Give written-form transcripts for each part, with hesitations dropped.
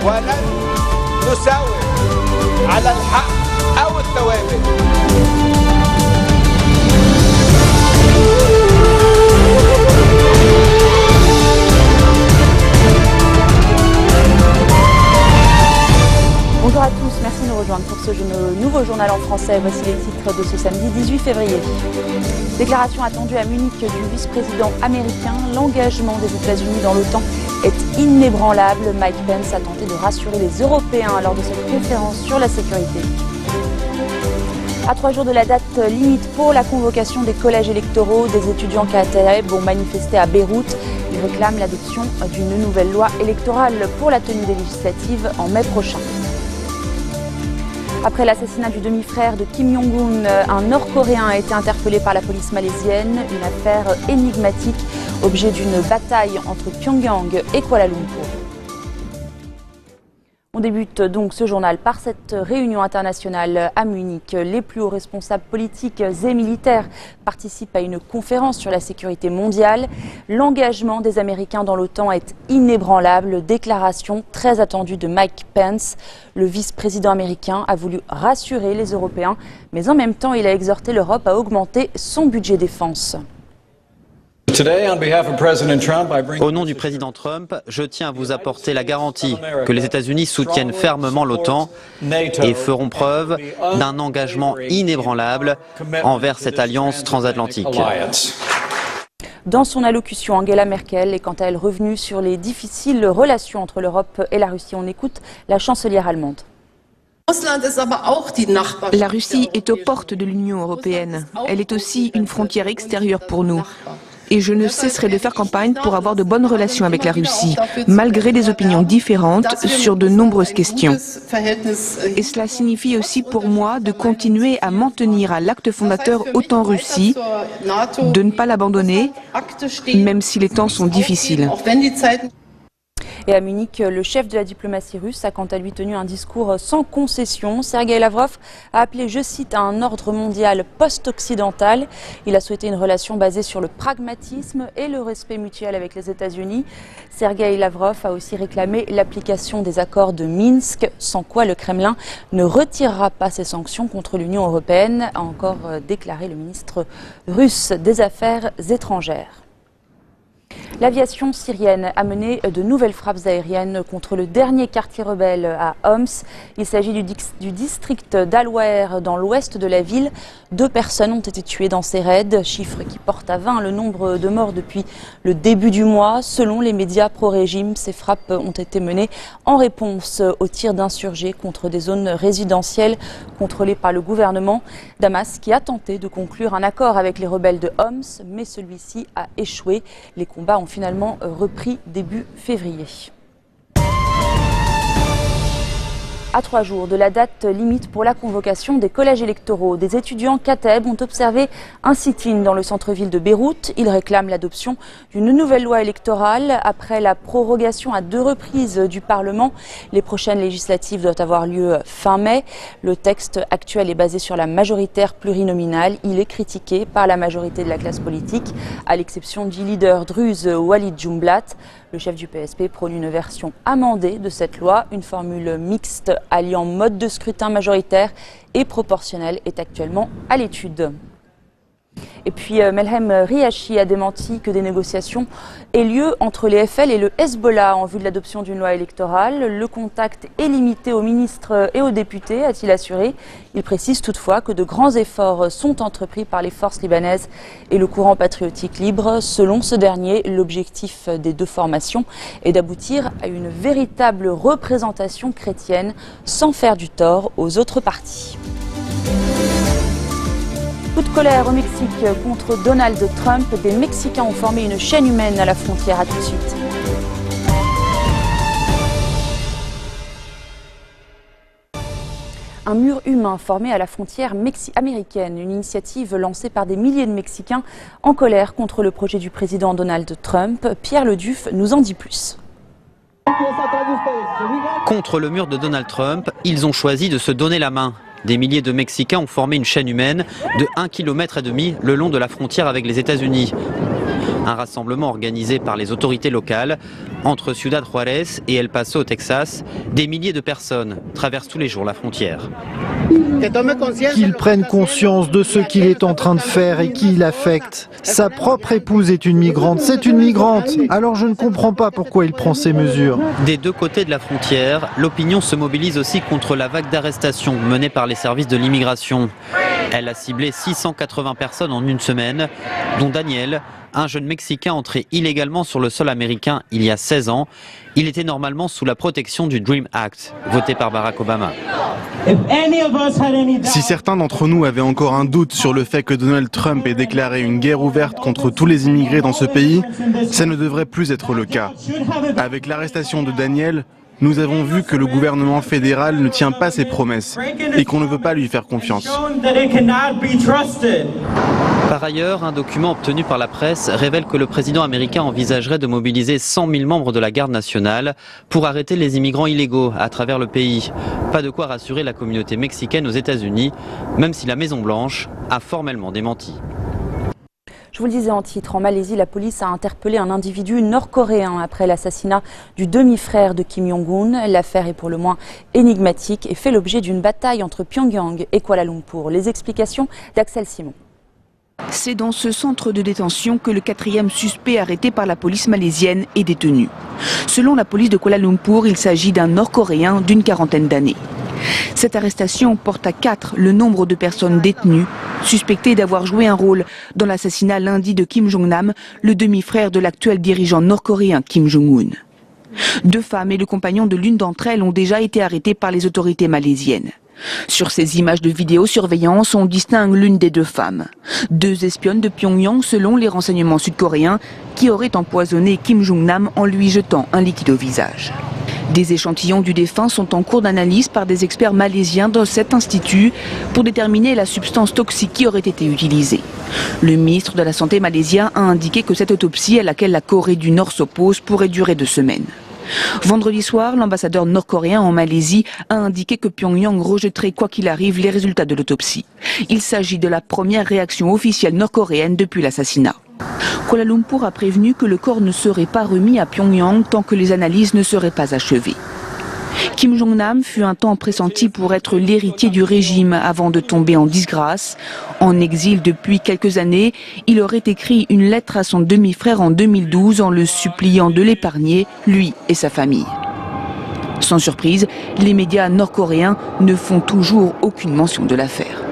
ولن نساوم على الحق أو الثوابت. Bonjour à tous, merci de nous rejoindre pour ce nouveau journal en français. Voici les titres de ce samedi 18 février. Déclaration attendue à Munich du vice-président américain. L'engagement des États-Unis dans l'OTAN est inébranlable. Mike Pence a tenté de rassurer les Européens lors de cette conférence sur la sécurité. À 3 jours de la date limite pour la convocation des collèges électoraux, des étudiants Kateb ont manifesté à Beyrouth. Ils réclament l'adoption d'une nouvelle loi électorale pour la tenue des législatives en mai prochain. Après l'assassinat du demi-frère de Kim Jong-un, un Nord-Coréen a été interpellé par la police malaisienne. Une affaire énigmatique, objet d'une bataille entre Pyongyang et Kuala Lumpur. On débute donc ce journal par cette réunion internationale à Munich. Les plus hauts responsables politiques et militaires participent à une conférence sur la sécurité mondiale. L'engagement des Américains dans l'OTAN est inébranlable. Déclaration très attendue de Mike Pence. Le vice-président américain a voulu rassurer les Européens, mais en même temps, il a exhorté l'Europe à augmenter son budget défense. Au nom du président Trump, je tiens à vous apporter la garantie que les États-Unis soutiennent fermement l'OTAN et feront preuve d'un engagement inébranlable envers cette alliance transatlantique. Dans son allocution, Angela Merkel est quant à elle revenue sur les difficiles relations entre l'Europe et la Russie. On écoute la chancelière allemande. La Russie est aux portes de l'Union européenne. Elle est aussi une frontière extérieure pour nous. Et je ne cesserai de faire campagne pour avoir de bonnes relations avec la Russie, malgré des opinions différentes sur de nombreuses questions. Et cela signifie aussi pour moi de continuer à m'en tenir à l'acte fondateur OTAN-Russie, de ne pas l'abandonner, même si les temps sont difficiles. Et à Munich, le chef de la diplomatie russe a quant à lui tenu un discours sans concession. Sergueï Lavrov a appelé, je cite, à un ordre mondial post-occidental. Il a souhaité une relation basée sur le pragmatisme et le respect mutuel avec les États-Unis. Sergueï Lavrov a aussi réclamé l'application des accords de Minsk, sans quoi le Kremlin ne retirera pas ses sanctions contre l'Union européenne, a encore déclaré le ministre russe des Affaires étrangères. L'aviation syrienne a mené de nouvelles frappes aériennes contre le dernier quartier rebelle à Homs. Il s'agit du district d'Al-Waer dans l'ouest de la ville. 2 personnes ont été tuées dans ces raids, chiffre qui porte à 20 le nombre de morts depuis le début du mois. Selon les médias pro-régime, ces frappes ont été menées en réponse aux tirs d'insurgés contre des zones résidentielles contrôlées par le gouvernement. Damas qui a tenté de conclure un accord avec les rebelles de Homs, mais celui-ci a échoué. Les combats ont finalement repris début février. À 3 jours de la date limite pour la convocation des collèges électoraux, des étudiants Kateb ont observé un sit-in dans le centre-ville de Beyrouth. Ils réclament l'adoption d'une nouvelle loi électorale après la prorogation à 2 reprises du Parlement. Les prochaines législatives doivent avoir lieu fin mai. Le texte actuel est basé sur la majoritaire plurinominale. Il est critiqué par la majorité de la classe politique, à l'exception du leader druze Walid Jumblat. Le chef du PSP prône une version amendée de cette loi. Une formule mixte alliant mode de scrutin majoritaire et proportionnel est actuellement à l'étude. Et puis Melhem Riachi a démenti que des négociations aient lieu entre les FL et le Hezbollah en vue de l'adoption d'une loi électorale. Le contact est limité aux ministres et aux députés, a-t-il assuré. Il précise toutefois que de grands efforts sont entrepris par les forces libanaises et le courant patriotique libre. Selon ce dernier, l'objectif des 2 formations est d'aboutir à une véritable représentation chrétienne sans faire du tort aux autres partis. Coup de colère au Mexique contre Donald Trump. Des Mexicains ont formé une chaîne humaine à la frontière. À tout de suite. Un mur humain formé à la frontière américaine, une initiative lancée par des milliers de Mexicains en colère contre le projet du président Donald Trump. Pierre Leduf nous en dit plus. Contre le mur de Donald Trump, ils ont choisi de se donner la main. Des milliers de Mexicains ont formé une chaîne humaine de 1,5 km le long de la frontière avec les États-Unis. Un rassemblement organisé par les autorités locales Entre Ciudad Juárez et El Paso au Texas, des milliers de personnes traversent tous les jours la frontière. Qu'il prenne conscience de ce qu'il est en train de faire et qui l'affecte. Sa propre épouse est une migrante, c'est une migrante. Alors je ne comprends pas pourquoi il prend ces mesures. Des deux côtés de la frontière, l'opinion se mobilise aussi contre la vague d'arrestations menée par les services de l'immigration. Elle a ciblé 680 personnes en une semaine, dont Daniel, un jeune Mexicain entré illégalement sur le sol américain il y a 16 ans. Il était normalement sous la protection du Dream Act, voté par Barack Obama. Si certains d'entre nous avaient encore un doute sur le fait que Donald Trump ait déclaré une guerre ouverte contre tous les immigrés dans ce pays, ça ne devrait plus être le cas. Avec l'arrestation de Daniel, nous avons vu que le gouvernement fédéral ne tient pas ses promesses et qu'on ne veut pas lui faire confiance. Par ailleurs, un document obtenu par la presse révèle que le président américain envisagerait de mobiliser 100 000 membres de la garde nationale pour arrêter les immigrants illégaux à travers le pays. Pas de quoi rassurer la communauté mexicaine aux États-Unis, même si la Maison-Blanche a formellement démenti. Je vous le disais en titre, en Malaisie, la police a interpellé un individu nord-coréen après l'assassinat du demi-frère de Kim Jong-un. L'affaire est pour le moins énigmatique et fait l'objet d'une bataille entre Pyongyang et Kuala Lumpur. Les explications d'Axel Simon. C'est dans ce centre de détention que le 4e suspect arrêté par la police malaisienne est détenu. Selon la police de Kuala Lumpur, il s'agit d'un Nord-Coréen d'une quarantaine d'années. Cette arrestation porte à 4 le nombre de personnes détenues, suspectées d'avoir joué un rôle dans l'assassinat lundi de Kim Jong-nam, le demi-frère de l'actuel dirigeant nord-coréen Kim Jong-un. 2 femmes et le compagnon de l'une d'entre elles ont déjà été arrêtés par les autorités malaisiennes. Sur ces images de vidéosurveillance, on distingue l'une des 2 femmes. 2 espionnes de Pyongyang selon les renseignements sud-coréens qui auraient empoisonné Kim Jong-nam en lui jetant un liquide au visage. Des échantillons du défunt sont en cours d'analyse par des experts malaisiens dans cet institut pour déterminer la substance toxique qui aurait été utilisée. Le ministre de la Santé malaisien a indiqué que cette autopsie à laquelle la Corée du Nord s'oppose pourrait durer 2 semaines. Vendredi soir, l'ambassadeur nord-coréen en Malaisie a indiqué que Pyongyang rejetterait quoi qu'il arrive les résultats de l'autopsie. Il s'agit de la première réaction officielle nord-coréenne depuis l'assassinat. Kuala Lumpur a prévenu que le corps ne serait pas remis à Pyongyang tant que les analyses ne seraient pas achevées. Kim Jong-nam fut un temps pressenti pour être l'héritier du régime avant de tomber en disgrâce. En exil depuis quelques années, il aurait écrit une lettre à son demi-frère en 2012 en le suppliant de l'épargner, lui et sa famille. Sans surprise, les médias nord-coréens ne font toujours aucune mention de l'affaire.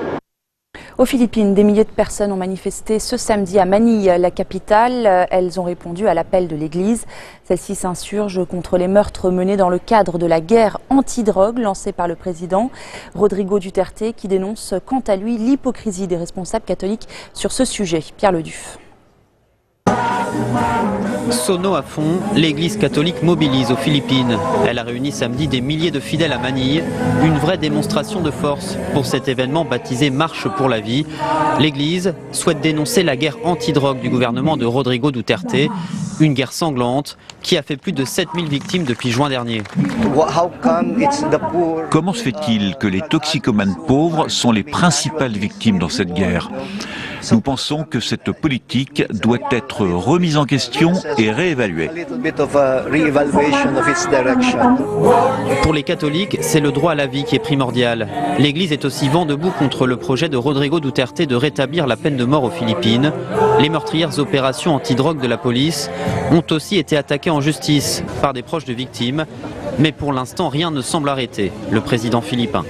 Aux Philippines, des milliers de personnes ont manifesté ce samedi à Manille, la capitale. Elles ont répondu à l'appel de l'Église. Celle-ci s'insurge contre les meurtres menés dans le cadre de la guerre anti-drogue lancée par le président Rodrigo Duterte, qui dénonce quant à lui l'hypocrisie des responsables catholiques sur ce sujet. Pierre Leduf. Sono à fond, l'église catholique mobilise aux Philippines. Elle a réuni samedi des milliers de fidèles à Manille. Une vraie démonstration de force pour cet événement baptisé Marche pour la vie. L'église souhaite dénoncer la guerre anti-drogue du gouvernement de Rodrigo Duterte. Une guerre sanglante qui a fait plus de 7000 victimes depuis juin dernier. Comment se fait-il que les toxicomanes pauvres sont les principales victimes dans cette guerre ? Nous pensons que cette politique doit être remise en question et réévaluée. Pour les catholiques, c'est le droit à la vie qui est primordial. L'Église est aussi vent debout contre le projet de Rodrigo Duterte de rétablir la peine de mort aux Philippines. Les meurtrières opérations anti-drogue de la police ont aussi été attaquées en justice par des proches de victimes. Mais pour l'instant, rien ne semble arrêter le président philippin.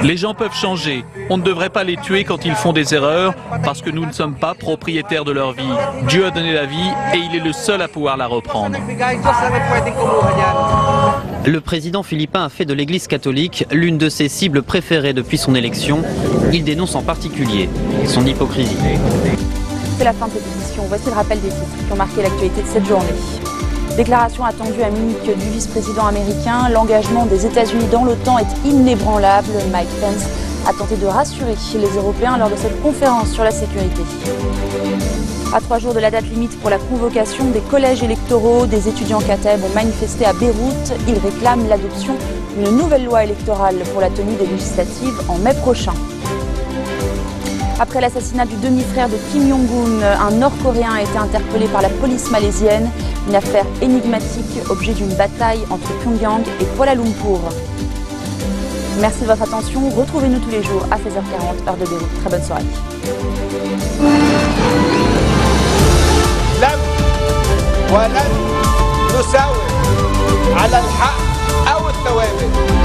Les gens peuvent changer. On ne devrait pas les tuer quand ils font des erreurs, parce que nous ne sommes pas propriétaires de leur vie. Dieu a donné la vie et il est le seul à pouvoir la reprendre. Le président philippin a fait de l'Église catholique l'une de ses cibles préférées depuis son élection. Il dénonce en particulier son hypocrisie. C'est la fin de cette émission. Voici le rappel des titres qui ont marqué l'actualité de cette journée. Déclaration attendue à Munich du vice-président américain. L'engagement des États-Unis dans l'OTAN est inébranlable. Mike Pence a tenté de rassurer les Européens lors de cette conférence sur la sécurité. À 3 jours de la date limite pour la convocation des collèges électoraux, des étudiants Kateb ont manifesté à Beyrouth. Ils réclament l'adoption d'une nouvelle loi électorale pour la tenue des législatives en mai prochain. Après l'assassinat du demi-frère de Kim Jong-un, un Nord-Coréen a été interpellé par la police malaisienne. Une affaire énigmatique, objet d'une bataille entre Pyongyang et Kuala Lumpur. Merci de votre attention. Retrouvez-nous tous les jours à 16h40, heure de Beyrouth. Très bonne soirée. ولن نساوم على الحق أو الثوابت.